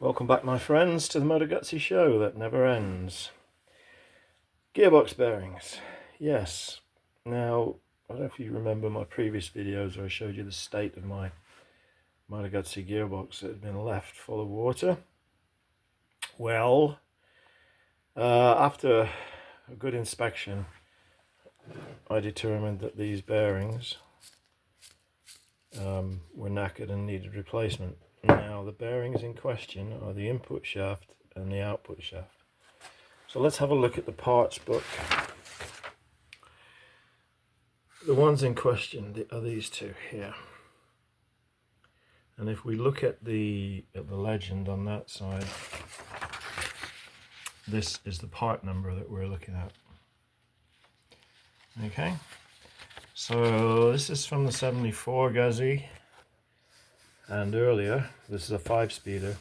Welcome back, my friends, to the Moto Guzzi show that never ends. Gearbox bearings. Yes. Now, I don't know if you remember my previous videos where I showed you the state of my Moto Guzzi gearbox that had been left full of water. Well, after a good inspection, I determined that these bearings were knackered and needed replacement. Now, the bearings in question are the input shaft and the output shaft. So let's have a look at the parts book. The ones in question are these two here. And if we look at the legend on that side, this is the part number that we're looking at. Okay, so this is from the 74 Guzzi, and earlier this is a 5-speeder.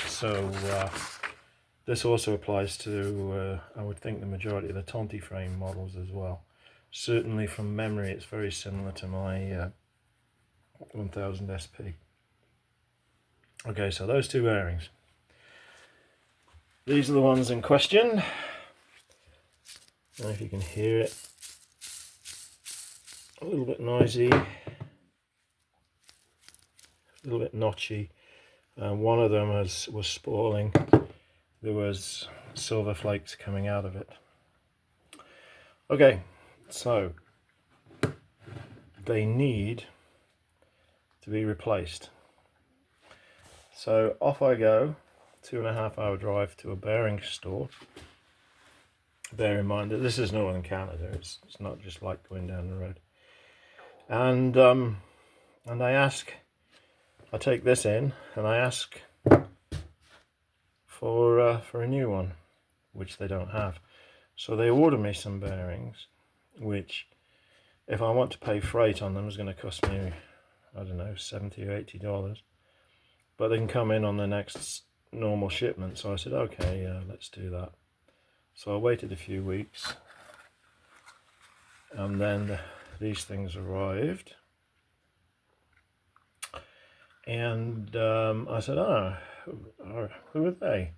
So this also applies to, I would think, the majority of the Tonti frame models as well. Certainly from memory it's very similar to my 1000 SP. Okay, so those two bearings. These are the ones in question. I don't know if you can hear it. A little bit noisy, a little bit notchy. One of them was spalling. There was silver flakes coming out of it. Okay, so they need to be replaced. So off I go, 2.5 hour drive to a bearing store. Bear in mind that this is northern Canada, it's not just like going down the road. And I take this in and I ask for a new one, which they don't have. So they order me some bearings, which if I want to pay freight on them is going to cost me, I don't know, $70 or $80. But they can come in on the next normal shipment. So I said, okay, let's do that. So I waited a few weeks, and then these things arrived. And I said, who are they?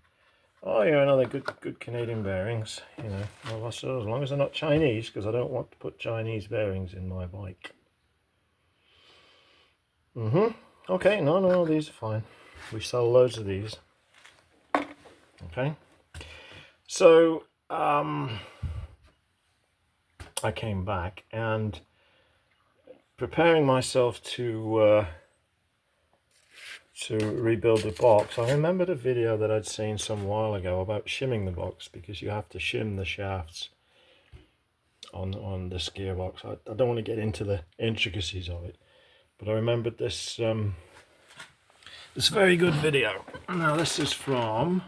Oh, yeah, another good Canadian bearings. You know, well, I said, as long as they're not Chinese, because I don't want to put Chinese bearings in my bike. Okay, no, these are fine. We sell loads of these. Okay. So I came back and preparing myself to rebuild the box. I remembered a video that I'd seen some while ago about shimming the box, because you have to shim the shafts on this gearbox. I don't want to get into the intricacies of it, but I remembered this this very good video. Now this is from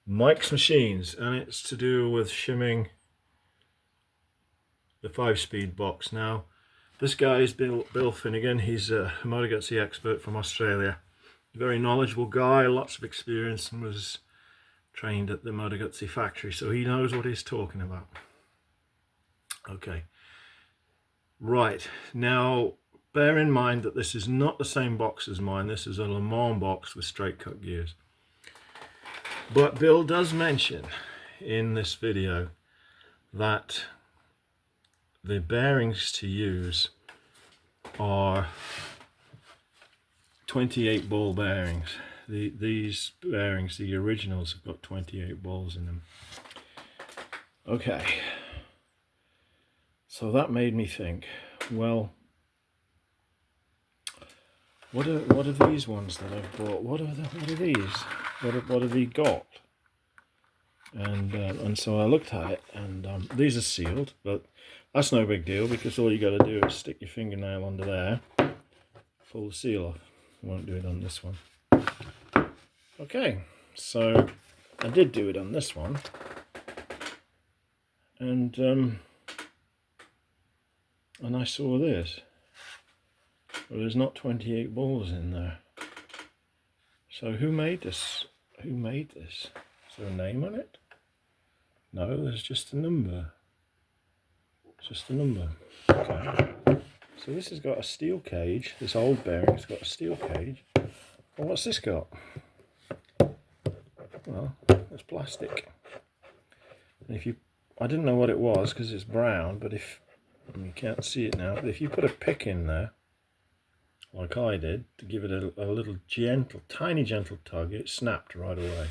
Mike's Machines, and it's to do with shimming the 5-speed box. Now this guy is Bill Finnegan. He's a Moto Guzzi expert from Australia. Very knowledgeable guy, lots of experience, and was trained at the Moto Guzzi factory, so he knows what he's talking about. Okay, right, now bear in mind that this is not the same box as mine. This is a Le Mans box with straight cut gears. But Bill does mention in this video that the bearings to use are 28 ball bearings. These bearings, the originals, have got 28 balls in them. Okay, so that made me think, well, what are these ones that I've bought? What are these? What have they got? And so I looked at it, and these are sealed, but that's no big deal, because all you got to do is stick your fingernail under there, pull the seal off. I won't do it on this one. Okay, so I did do it on this one, and I saw this. Well, there's not 28 balls in there. So who made this? Who made this? Is there a name on it? No, there's just a number. It's just a number. Okay. So this has got a steel cage. This old bearing's got a steel cage. Well, what's this got? Well, it's plastic. And if you, I didn't know what it was because it's brown, but if, you can't see it now, but if you put a pick in there, like I did, to give it a little gentle, tiny gentle tug, it snapped right away.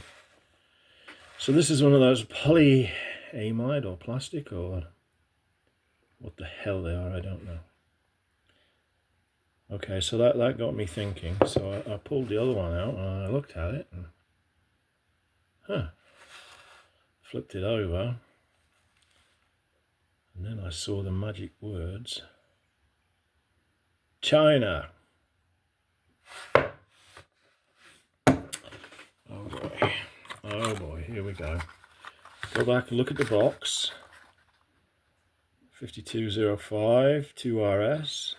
So this is one of those polyamide or plastic or what the hell they are, I don't know. Okay, so that got me thinking. So I pulled the other one out and I looked at it and flipped it over. And then I saw the magic words, China. Oh boy, here we go. Go back and look at the box. 5205 2RS.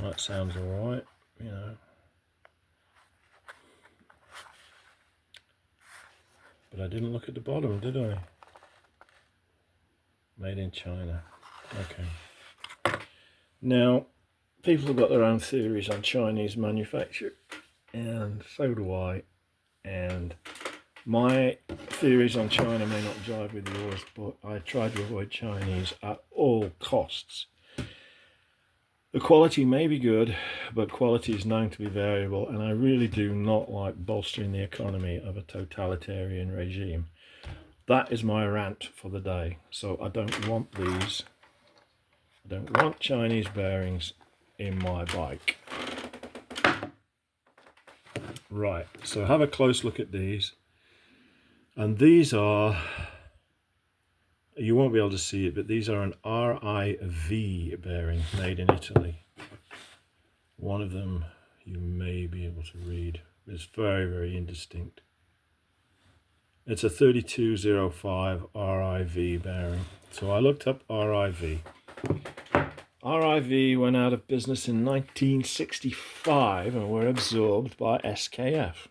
That sounds alright, you know. But I didn't look at the bottom, did I? Made in China. Okay. Now, people have got their own theories on Chinese manufacture, and so do I. And my theories on China may not jive with yours, but I try to avoid Chinese at all costs. The quality may be good, but quality is known to be variable, and I really do not like bolstering the economy of a totalitarian regime. That is my rant for the day. So I don't want these. I don't want Chinese bearings in my bike. Right, so have a close look at these. And these are, you won't be able to see it, but these are an RIV bearing made in Italy. One of them you may be able to read. It's very, very indistinct. It's a 3205 RIV bearing. So I looked up RIV. RIV went out of business in 1965 and were absorbed by SKF.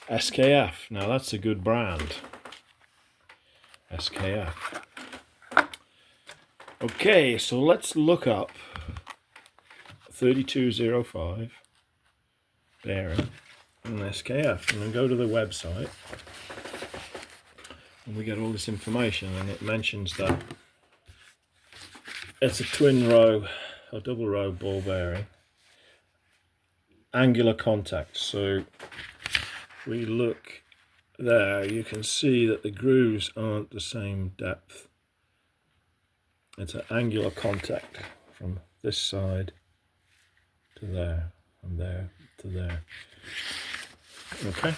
SKF, now that's a good brand. SKF. Okay, so let's look up 3205 bearing and SKF, and then go to the website and we get all this information, and it mentions that it's a twin row or double row ball bearing, angular contact. So if we look there, you can see that the grooves aren't the same depth. It's an angular contact from this side to there, from there to there. Okay.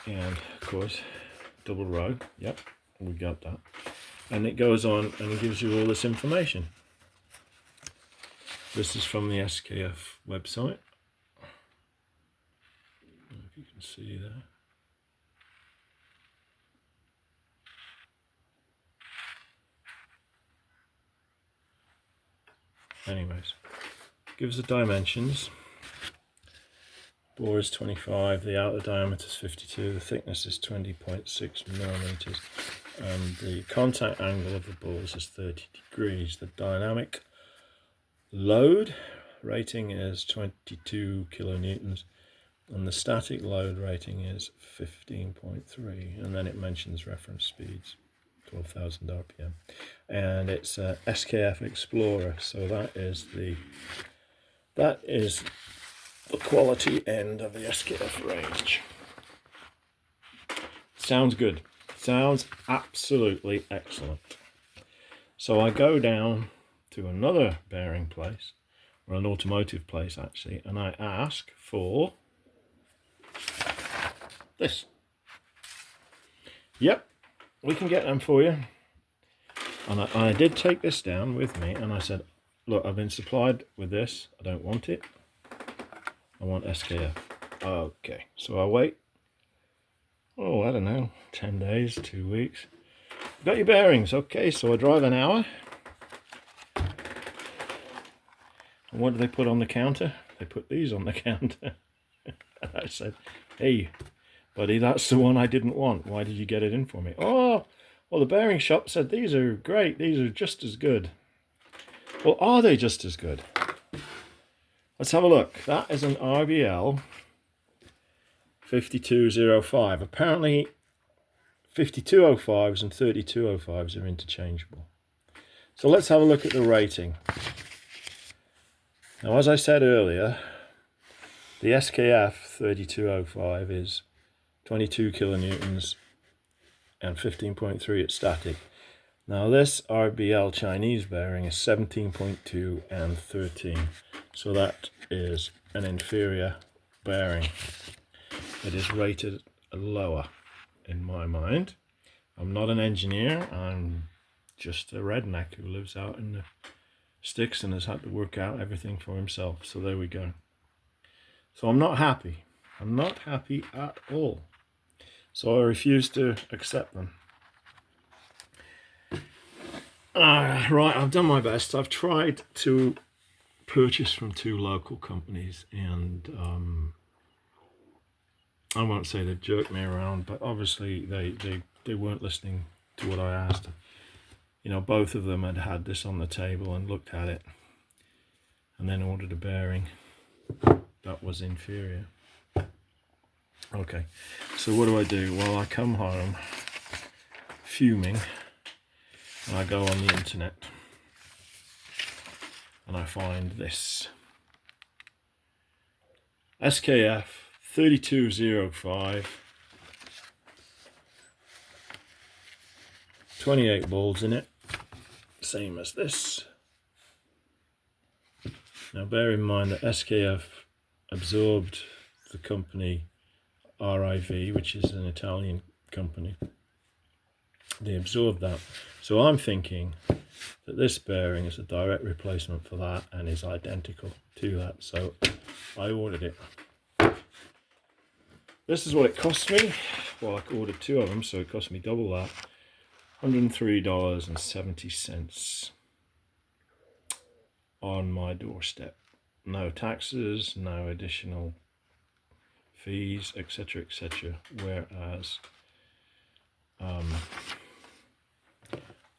And of course, double row. Yep, we got that. And it goes on and it gives you all this information. This is from the SKF website. I don't know if you can see there. Anyways, gives the dimensions. Bore is 25, the outer diameter is 52, the thickness is 20.6 millimeters, and the contact angle of the balls is 30 degrees. The dynamic load rating is 22 kilonewtons, and the static load rating is 15.3, and then it mentions reference speeds, 12,000 RPM, and it's a SKF Explorer, so that is the quality end of the SKF range. Sounds good. Sounds absolutely excellent. So I go down to another bearing place, or an automotive place actually, and I ask for this. Yep, we can get them for you. And I did take this down with me, and I said, look, I've been supplied with this. I don't want it. I want SKF. Okay, so I wait. Oh, I don't know, 10 days, 2 weeks. Got your bearings. Okay, so I drive an hour. And what do they put on the counter? They put these on the counter. And I said, hey, buddy, that's the one I didn't want. Why did you get it in for me? Oh, well, the bearing shop said these are great. These are just as good. Well, are they just as good? Let's have a look. That is an RBL 5205. Apparently 5205s and 3205s are interchangeable. So let's have a look at the rating. Now, as I said earlier, the SKF 3205 is 22 kilonewtons and 15.3 at static. Now this RBL Chinese bearing is 17.2 and 13. So that is an inferior bearing. It is rated lower in my mind. I'm not an engineer, I'm just a redneck who lives out in the sticks and has had to work out everything for himself. So there we go. So I'm not happy. I'm not happy at all. So I refuse to accept them. Right, I've done my best. I've tried to purchase from 2 local companies, and I won't say they've jerked me around, but obviously they weren't listening to what I asked. You know, both of them had this on the table and looked at it and then ordered a bearing that was inferior. Okay, so what do? Well, I come home fuming and I go on the internet and I find this SKF 3205, 28 balls in it, same as this. Now bear in mind that SKF absorbed the company RIV, which is an Italian company. They absorbed that. So I'm thinking that this bearing is a direct replacement for that and is identical to that. So I ordered it. This is what it cost me. Well, I ordered 2 of them, so it cost me double that. $103.70 on my doorstep. No taxes, no additional fees, etc., etc. Whereas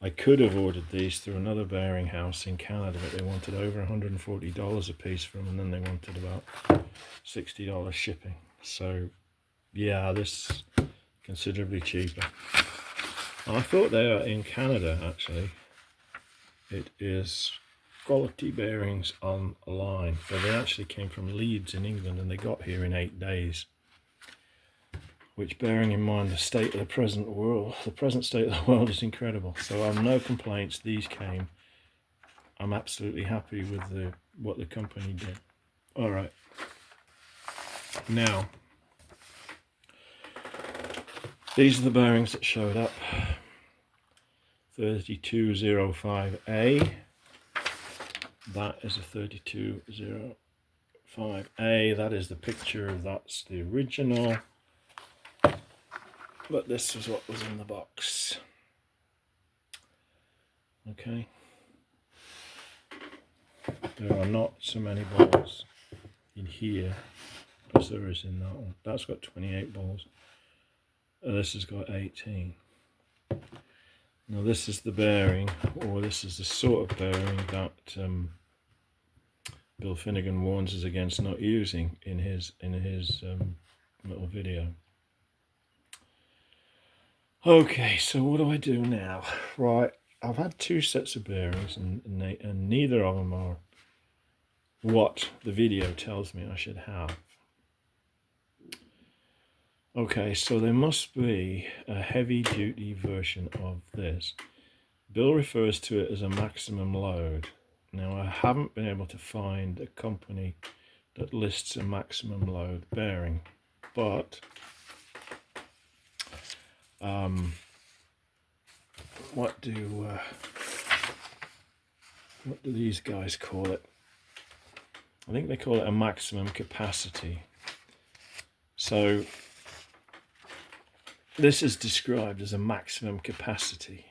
I could have ordered these through another bearing house in Canada, but they wanted over $140 a piece for them, and then they wanted about $60 shipping. So yeah, this is considerably cheaper. And I thought they are in Canada, actually. It is quality bearings online, but they actually came from Leeds in England, and they got here in 8 days. Which, bearing in mind the state of the present world, the present state of the world is incredible. So I have no complaints. These came. I'm absolutely happy with what the company did. All right. Now, these are the bearings that showed up. 3205A. That is a 3205A. That is the picture. That's the original. But this was what was in the box. Okay. There are not so many balls in here as there is in that one. That's got 28 balls. This has got 18. Now this is the bearing, or this is the sort of bearing that Bill Finnegan warns us against not using in his little video. Okay, so what do I do now? Right, I've had 2 sets of bearings, and neither of them are what the video tells me I should have. Okay, so there must be a heavy-duty version of this. Bill refers to it as a maximum load. Now, I haven't been able to find a company that lists a maximum load bearing, but what do these guys call it? I think they call it a maximum capacity. So this is described as a maximum capacity.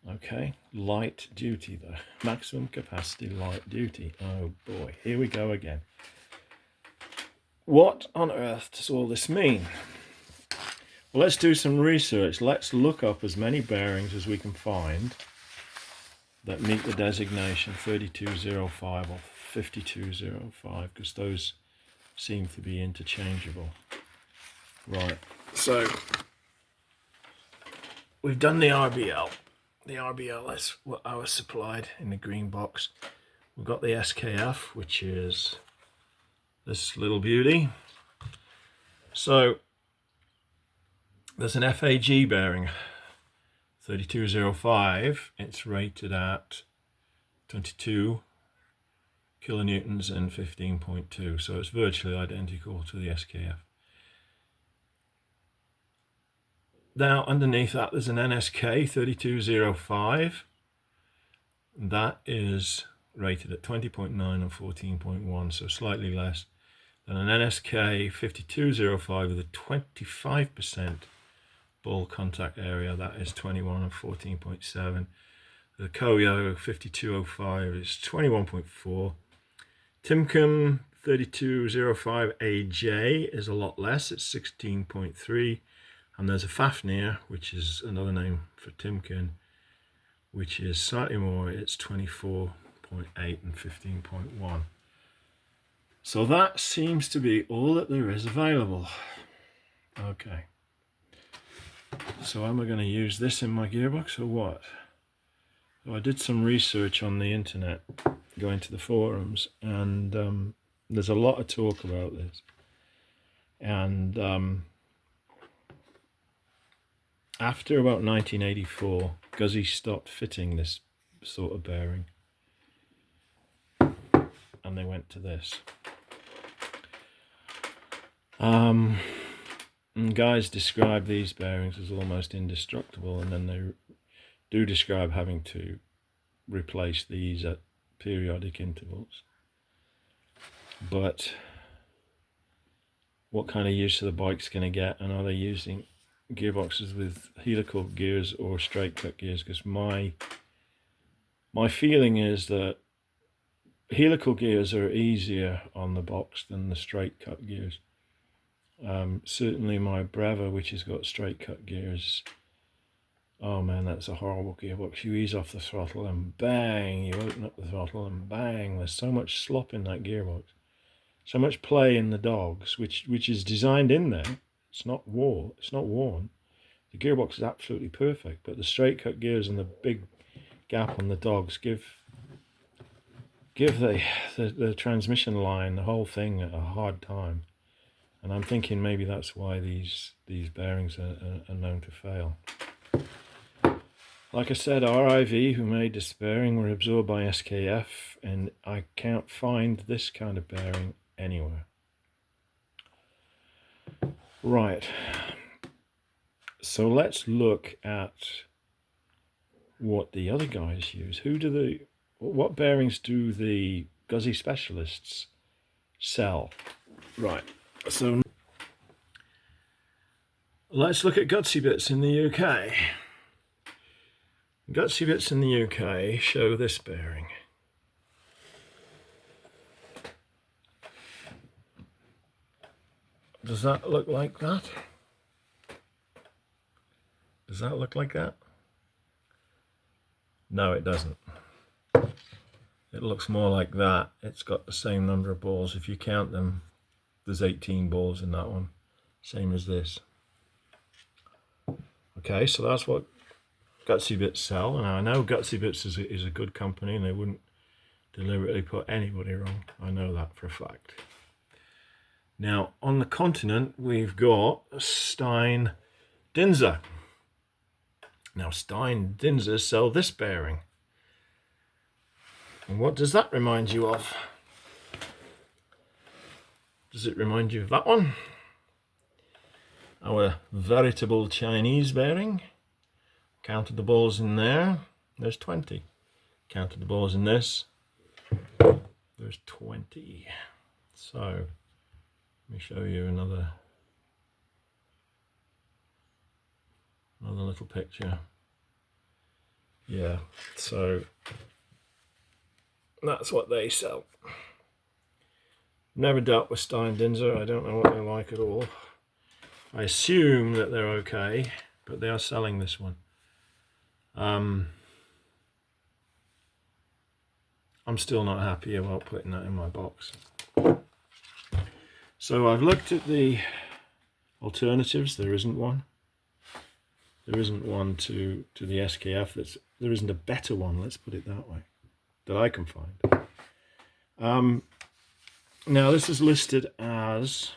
Okay, light duty though. Maximum capacity light duty. Oh boy, here we go again. What on earth does all this mean? Well, let's do some research. Let's look up as many bearings as we can find that meet the designation 3205 or 5205, because those seem to be interchangeable. Right, so we've done the RBL. The RBL is what I was supplied in the green box. We've got the SKF, which is this little beauty. So there's an FAG bearing, 3205. It's rated at 22 kilonewtons and 15.2, so it's virtually identical to the SKF. Now underneath that there's an NSK 3205. That is rated at 20.9 and 14.1, so slightly less than an NSK 5205 with a 25% ball contact area. That is 21 and 14.7. The Koyo 5205 is 21.4. Timken 3205 AJ is a lot less, it's 16.3. And there's a Fafnir, which is another name for Timken, which is slightly more, it's 24.8 and 15.1. So that seems to be all that there is available. Okay. So am I going to use this in my gearbox or what? So I did some research on the internet, going to the forums, and there's a lot of talk about this. And after about 1984, Guzzi stopped fitting this sort of bearing, and they went to this. And guys describe these bearings as almost indestructible, and then they do describe having to replace these at periodic intervals. But what kind of use are the bike's going to get, and are they using gearboxes with helical gears or straight cut gears? Because my feeling is that helical gears are easier on the box than the straight cut gears. Certainly my Brava, which has got straight cut gears, oh man, that's a horrible gearbox. You ease off the throttle and bang, you open up the throttle and bang. There's so much slop in that gearbox, so much play in the dogs, which is designed in there. It's not worn. The gearbox is absolutely perfect, but the straight cut gears and the big gap on the dogs give the transmission line, the whole thing, a hard time. And I'm thinking maybe that's why these bearings are known to fail. Like I said, RIV, who made this bearing, were absorbed by SKF, and I can't find this kind of bearing anywhere. Right, so let's look at what the other guys use. What bearings do the Guzzi specialists sell? Right, so let's look at Gutsy Bits in the UK. Gutsy Bits in the UK show this bearing. Does that look like that? Does that look like that? No, it doesn't. It looks more like that. It's got the same number of balls. If you count them, there's 18 balls in that one. Same as this. Okay, so that's what Gutsy Bits sell. And I know Gutsy Bits is a good company, and they wouldn't deliberately put anybody wrong. I know that for a fact. Now, on the continent, we've got Stein Dinser. Now, Stein Dinser sell this bearing. And what does that remind you of? Does it remind you of that one? Our veritable Chinese bearing. Counted the balls in there. There's 20. Counted the balls in this. There's 20. So, let me show you another little picture. Yeah, so that's what they sell. Never dealt with Stein Dinser. I don't know what they're like at all. I assume that they're okay, but they are selling this one. I'm still not happy about putting that in my box. So I've looked at the alternatives. There isn't one. There isn't one to the SKF. There isn't a better one, let's put it that way, that I can find. Now this is listed as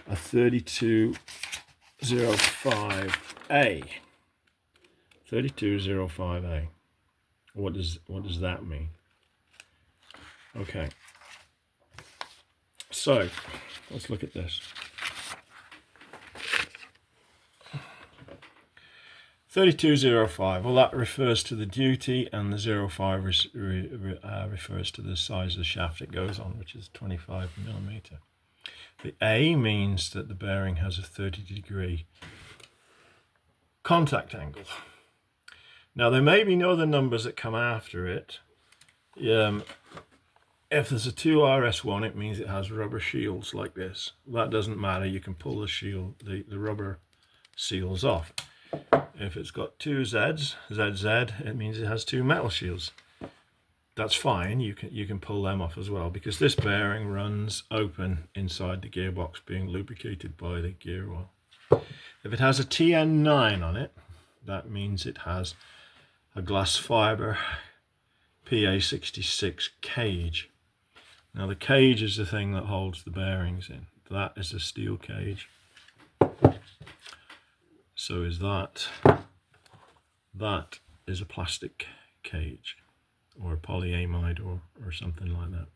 a 3205A. 3205A. What does that mean? Okay. So let's look at this. 3205, well, that refers to the duty, and the 05 refers to the size of the shaft it goes on, which is 25mm. The A means that the bearing has a 30-degree contact angle. Now, there may be no other numbers that come after it. If there's a 2RS1, it means it has rubber shields like this. That doesn't matter. You can pull the shield, the rubber seals off. If it's got two Zs, ZZ, it means it has two metal shields. That's fine. You can pull them off as well, because this bearing runs open inside the gearbox, being lubricated by the gear oil. If it has a TN9 on it, that means it has a glass fiber PA66 cage. Now the cage is the thing that holds the bearings in. That is a steel cage. So is that. That is a plastic cage, or a polyamide, or something like that.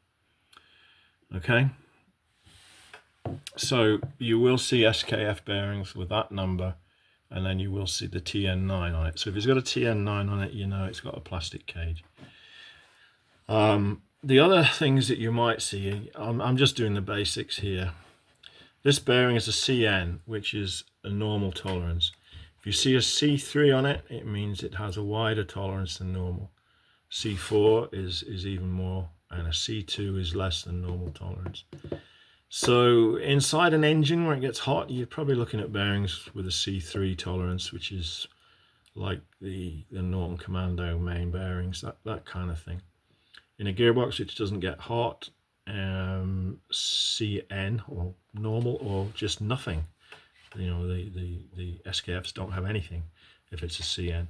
Okay. So you will see SKF bearings with that number, and then you will see the TN9 on it. So if it's got a TN9 on it, you know it's got a plastic cage. The other things that you might see, I'm just doing the basics here. This bearing is a CN, which is a normal tolerance. If you see a C3 on it, it means it has a wider tolerance than normal. C4 is even more, and a C2 is less than normal tolerance. So inside an engine where it gets hot, you're probably looking at bearings with a C3 tolerance, which is like the Norton Commando main bearings, that kind of thing. In a gearbox which doesn't get hot, CN, or normal, or just nothing. You know, the SKFs don't have anything if it's a CN.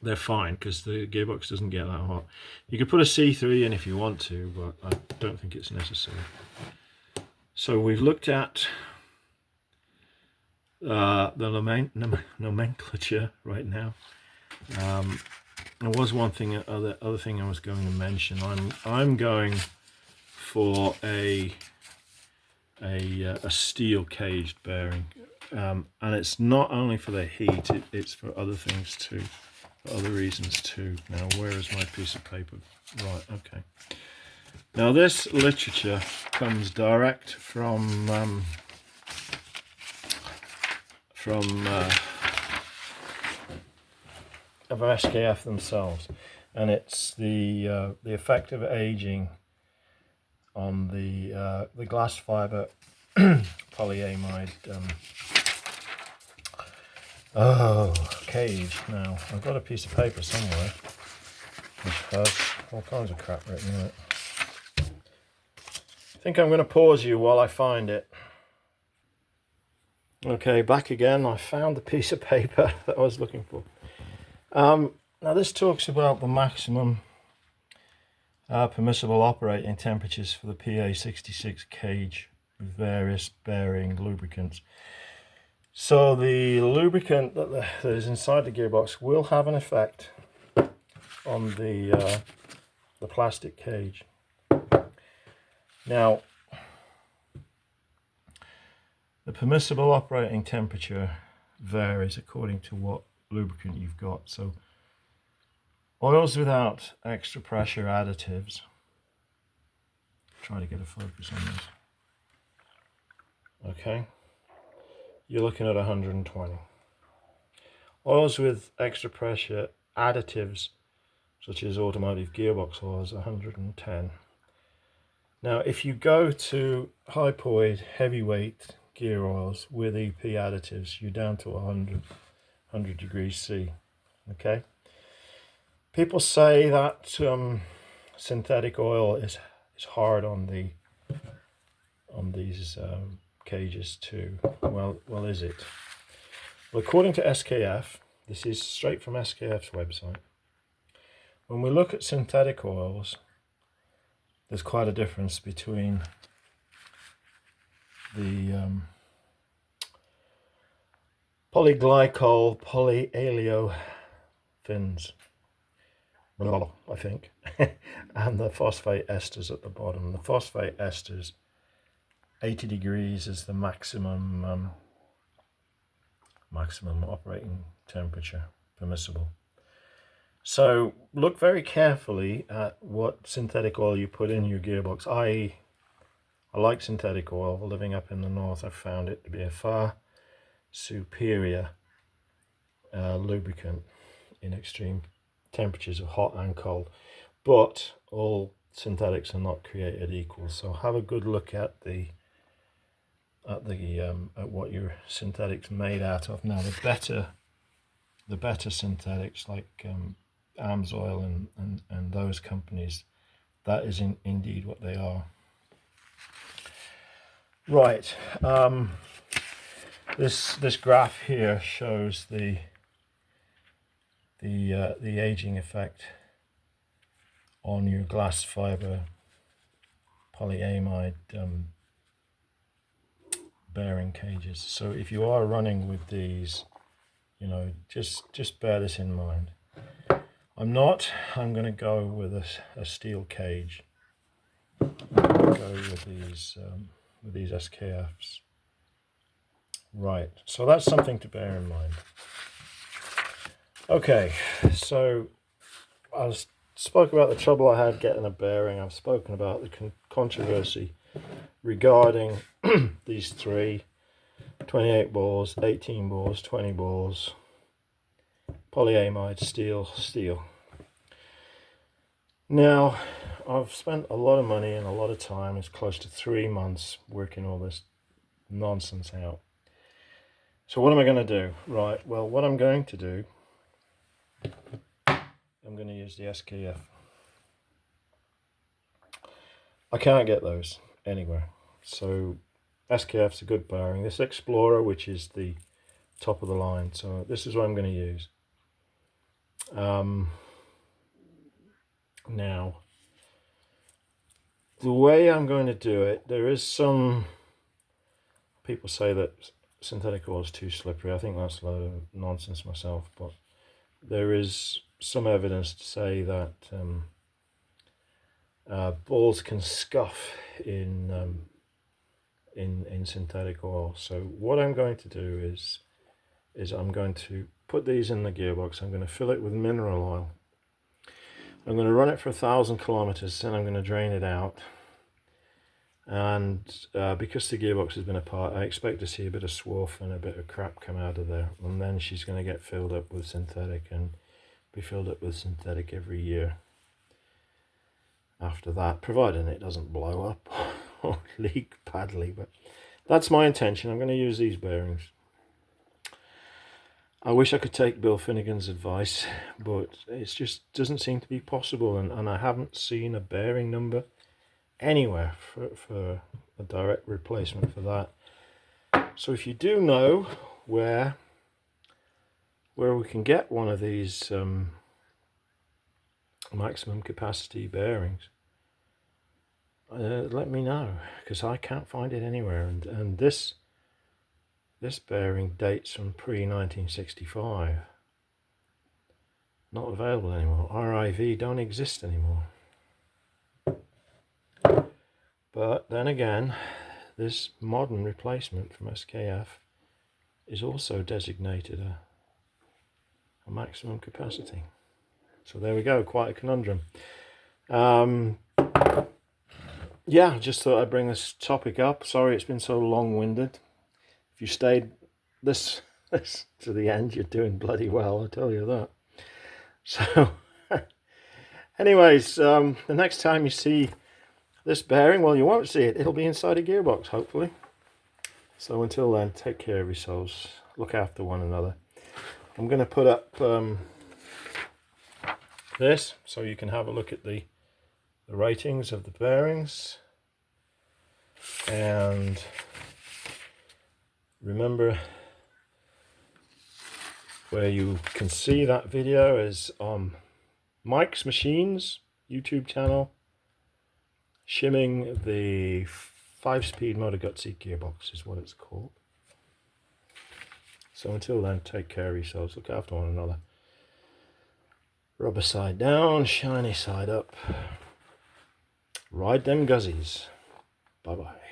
They're fine because the gearbox doesn't get that hot. You could put a C3 in if you want to, but I don't think it's necessary. So we've looked at the nomenclature right now. There was one thing, other thing I was going to mention. I'm going for a steel caged bearing, and it's not only for the heat, it's for other things too, for other reasons too. Now, where is my piece of paper? Right, okay. Now this literature comes direct from of SKF themselves, and it's the effect of aging on the glass fiber polyamide cage. Now I've got a piece of paper somewhere which has all kinds of crap written in it. I think I'm going to pause you while I find it. Okay, back again. I found the piece of paper that I was looking for. Now this talks about the maximum permissible operating temperatures for the PA66 cage with various bearing lubricants. So the lubricant that is inside the gearbox will have an effect on the plastic cage. Now, the permissible operating temperature varies according to what lubricant you've got. So oils without extra pressure additives, try to get a focus on this. Okay, you're looking at 120. Oils with extra pressure additives, such as automotive gearbox oils, 110. Now, if you go to hypoid heavyweight gear oils with EP additives, you're down to 100 degrees C. Okay. People say that synthetic oil is hard on these cages too. Well, is it? Well, according to SKF, this is straight from SKF's website. When we look at synthetic oils, there's quite a difference between the polyglycol polyaleofins, I think, and the phosphate esters at the bottom. The phosphate esters, 80 degrees is the maximum operating temperature permissible. So look very carefully at what synthetic oil you put in your gearbox. I like synthetic oil. Living up in the north, I've found it to be a far superior lubricant in extreme temperatures of hot and cold. But all synthetics are not created equal. So have a good look at at what your synthetic's made out of. Now the better synthetics like Amsoil and those companies, that is indeed what they are. Right, this graph here shows the aging effect on your glass fiber polyamide bearing cages. So if you are running with these, you know, just bear this in mind. I'm going to go with a steel cage. I'm going to go with these SKFs. Right, so that's something to bear in mind. Okay, so I spoke about the trouble I had getting a bearing. I've spoken about the controversy regarding these three 28 balls, 18 balls, 20 balls, polyamide steel. Now, I've spent a lot of money and a lot of time. It's close to 3 months working all this nonsense out. So what am I going to do? Right, well, what I'm going to do, I'm going to use the SKF. I can't get those anywhere. So SKF's a good bearing. This Explorer, which is the top of the line. So this is what I'm going to use. Now, the way I'm going to do it, there is some people say that synthetic oil is too slippery. I think that's a load of nonsense myself, but there is some evidence to say that balls can scuff in synthetic oil. So what I'm going to do is I'm going to put these in the gearbox. I'm going to fill it with mineral oil. I'm going to run it for 1,000 kilometers, then I'm going to drain it out. And because the gearbox has been apart, I expect to see a bit of swarf and a bit of crap come out of there. And then she's going to get filled up with synthetic and be filled up with synthetic every year after that, providing it doesn't blow up or leak badly. But that's my intention. I'm going to use these bearings. I wish I could take Bill Finnegan's advice, but it just doesn't seem to be possible, and I haven't seen a bearing number anywhere for a direct replacement for that. So if you do know where we can get one of these maximum capacity bearings, let me know, because I can't find it anywhere. And this bearing dates from pre-1965. Not available anymore. RIV don't exist anymore. But then again, this modern replacement from SKF is also designated a maximum capacity. So there we go, quite a conundrum. Yeah, just thought I'd bring this topic up. Sorry it's been so long-winded. If you stayed this to the end, you're doing bloody well, I'll tell you that. So, anyways, the next time you see this bearing, well, you won't see it. It'll be inside a gearbox, hopefully. So until then, take care of yourselves. Look after one another. I'm going to put up this so you can have a look at the ratings of the bearings. And remember, where you can see that video is on Mike's Machines YouTube channel, shimming the 5-speed Moto Guzzi gearbox is what it's called. So until then, take care of yourselves, look after one another. Rubber side down, shiny side up. Ride them Guzzies. Bye bye.